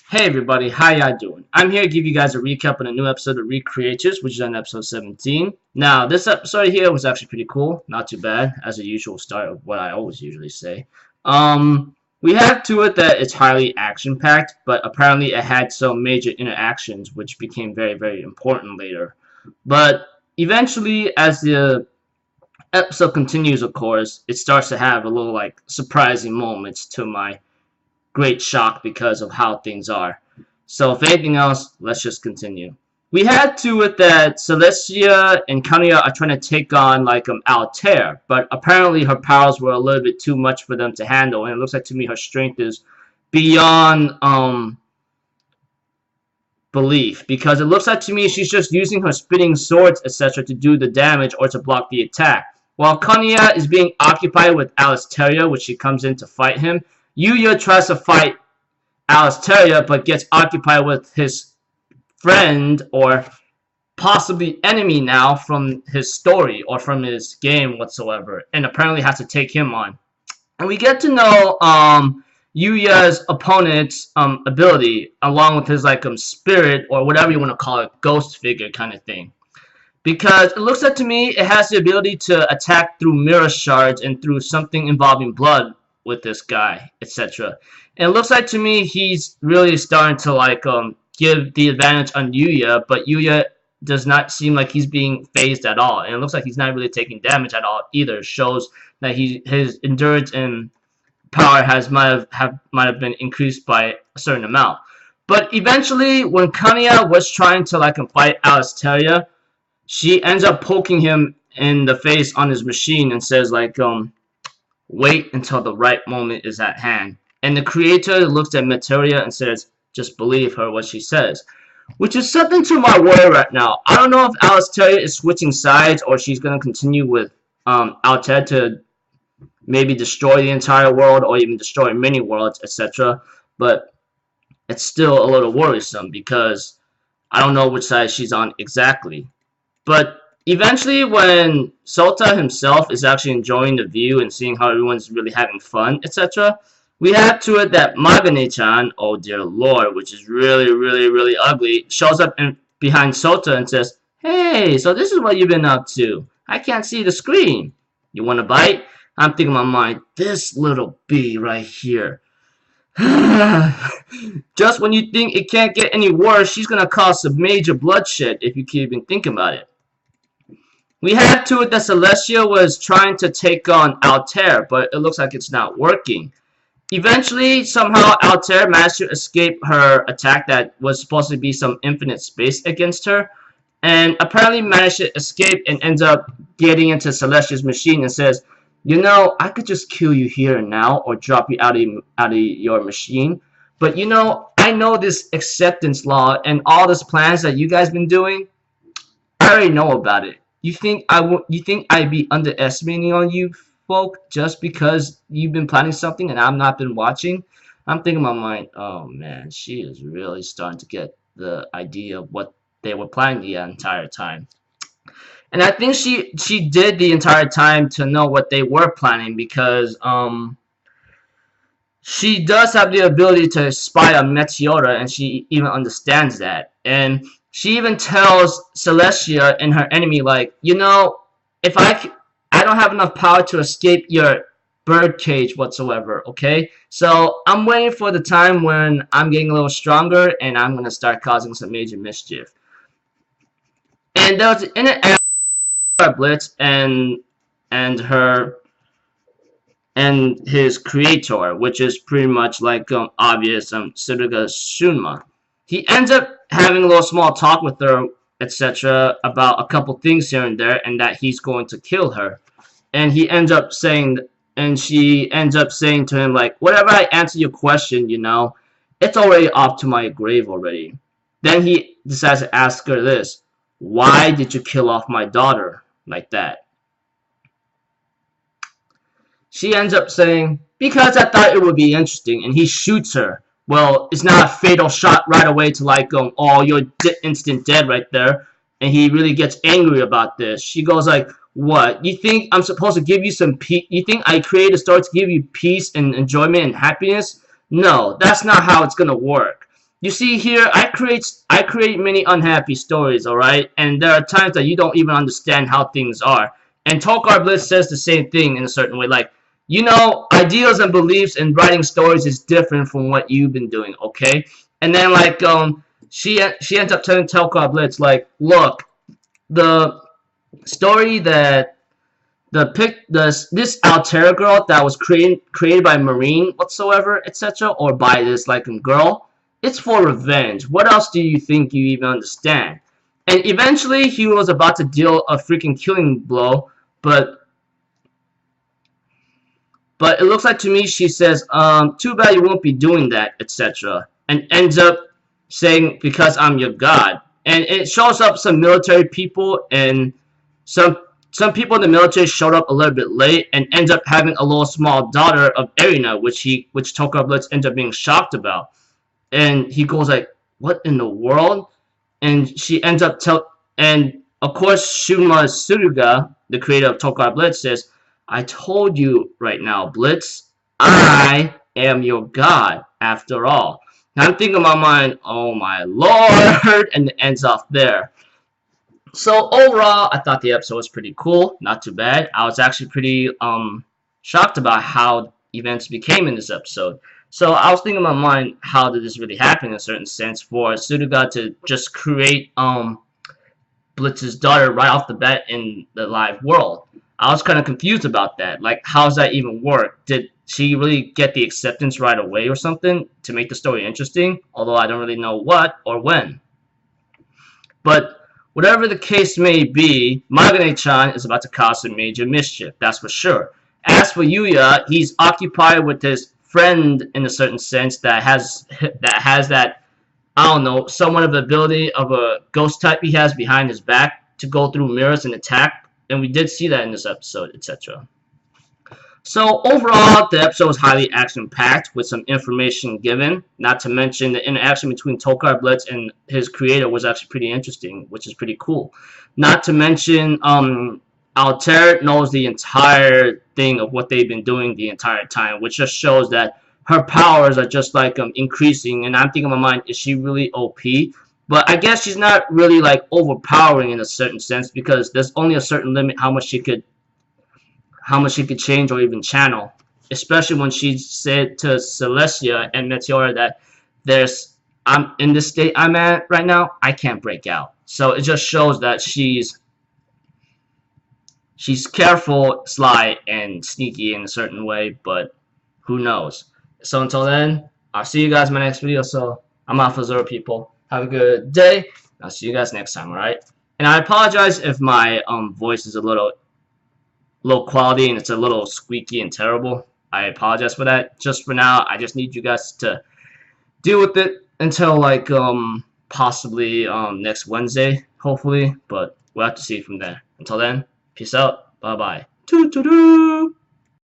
Hey everybody, how y'all doing? I'm here to give you guys a recap on a new episode of Recreators, which is on episode 17. Now, this episode here was actually pretty cool, not too bad, as a usual start of what I always usually say. We have to it that it's highly action-packed, but apparently it had some major interactions, which became very, very important later. But eventually, as the episode continues, of course, it starts to have a little, surprising moments to my great shock because of how things are. So if anything else, let's just continue. We had to it that Celestia and Kanya are trying to take on Altair, but apparently her powers were a little bit too much for them to handle, and it looks like to me her strength is beyond belief, because it looks like to me she's just using her spitting swords, etc., to do the damage or to block the attack. While Kanya is being occupied with Alisteria, which she comes in to fight him, Yuya tries to fight Alisteria, but gets occupied with his friend, or possibly enemy now, from his story, or from his game whatsoever, and apparently has to take him on. And we get to know Yuya's opponent's ability, along with his spirit, or whatever you want to call it, ghost figure kind of thing. Because it looks like to me it has the ability to attack through mirror shards and through something involving blood with this guy, etc. And it looks like to me he's really starting to give the advantage on Yuya, but Yuya does not seem like he's being phased at all, and it looks like he's not really taking damage at all either. It shows that his endurance and power might have been increased by a certain amount. But eventually, when Kanya was trying to fight Alisteria, she ends up poking him in the face on his machine and says wait until the right moment is at hand. And the creator looks at Materia and says, just believe her what she says. Which is something to my worry right now. I don't know if Alisteria is switching sides, or she's going to continue with Altair to maybe destroy the entire world, or even destroy many worlds, etc. But it's still a little worrisome, because I don't know which side she's on exactly. But eventually, when Sota himself is actually enjoying the view and seeing how everyone's really having fun, etc., we have to it that Magane-chan, oh dear lord, which is really, really, really ugly, shows up behind Sota and says, hey, so this is what you've been up to. I can't see the screen. You want a bite? I'm thinking in my mind, this little bee right here. Just when you think it can't get any worse, she's going to cause some major bloodshed if you keep even thinking about it. We had to it that Celestia was trying to take on Altair, but it looks like it's not working. Eventually, somehow Altair managed to escape her attack that was supposed to be some infinite space against her, and apparently managed to escape and ends up getting into Celestia's machine and says, you know, I could just kill you here and now, or drop you out of your machine, but you know, I know this acceptance law and all these plans that you guys been doing. I already know about it. You think I'd be underestimating on you folk just because you've been planning something and I've not been watching? I'm thinking in my mind, oh man, she is really starting to get the idea of what they were planning the entire time. And I think she did the entire time to know what they were planning, because she does have the ability to spy on Meteora, and she even understands that. And she even tells Celestia and her enemy, you know, if I don't have enough power to escape your bird cage whatsoever, okay? So I'm waiting for the time when I'm getting a little stronger and I'm going to start causing some major mischief. And there was in an Blitz and her and his creator, which is pretty much obvious, Suruga Shunma. He ends up having a little small talk with her, etc., about a couple things here and there, and that he's going to kill her. And he ends up saying, and she ends up saying to him, whatever I answer your question, you know, it's already off to my grave already. Then he decides to ask her this, why did you kill off my daughter like that? She ends up saying, because I thought it would be interesting, and he shoots her. Well, it's not a fatal shot right away to oh, you're instant dead right there. And he really gets angry about this. She goes what? You think I'm supposed to give you some peace? You think I created a story to give you peace and enjoyment and happiness? No, that's not how it's gonna work. you see here, I create many unhappy stories, alright? And there are times that you don't even understand how things are. And Tokar Blitz says the same thing in a certain way. Like, you know, ideals and beliefs in writing stories is different from what you've been doing, okay? And then, like, she ends up telling Tokar Blitz, like, look, the story that this Altera girl that was created by Marine whatsoever, etc., or by this like girl, it's for revenge. What else do you think you even understand? And eventually he was about to deal a freaking killing blow, but it looks like to me she says, too bad you won't be doing that, etc. And ends up saying, because I'm your god. And it shows up some military people, and some people in the military showed up a little bit late and ends up having a little small daughter of Erina, which Tokar Blitz ends up being shocked about. And he goes like, what in the world? And she ends up and of course Shunma Suruga, the creator of Tokar Blitz, says, I told you right now, Blitz, I am your god after all. Now I'm thinking in my mind, oh my lord, and it ends off there. So overall, I thought the episode was pretty cool, not too bad. I was actually pretty shocked about how events became in this episode. So I was thinking in my mind, how did this really happen in a certain sense for Suruga to just create Blitz's daughter right off the bat in the live world? I was kind of confused about that. Like, how does that even work? Did she really get the acceptance right away or something to make the story interesting? Although I don't really know what or when. But whatever the case may be, Magane-chan is about to cause some major mischief, that's for sure. As for Yuya, he's occupied with his friend in a certain sense that has that, I don't know, somewhat of the ability of a ghost type he has behind his back to go through mirrors and attack, and we did see that in this episode, etc. So overall, the episode was highly action-packed with some information given. Not to mention the interaction between Tokar Blitz and his creator was actually pretty interesting, which is pretty cool. Not to mention, Altair knows the entire thing of what they've been doing the entire time, which just shows that her powers are just like increasing. And I'm thinking in my mind, is she really OP? But I guess she's not really like overpowering in a certain sense, because there's only a certain limit how much she could change or even channel, especially when she said to Celestia and Meteora that I'm in this state I'm at right now, I can't break out. So it just shows that she's careful, sly, and sneaky in a certain way, but who knows. So until then, I'll see you guys in my next video. So I'm out for Zero, people. Have a good day. I'll see you guys next time, alright? And I apologize if my voice is a little low quality and it's a little squeaky and terrible. I apologize for that. Just for now, I just need you guys to deal with it until like possibly next Wednesday, hopefully, but we'll have to see from there. Until then, peace out. Bye bye. Doo -doo -doo.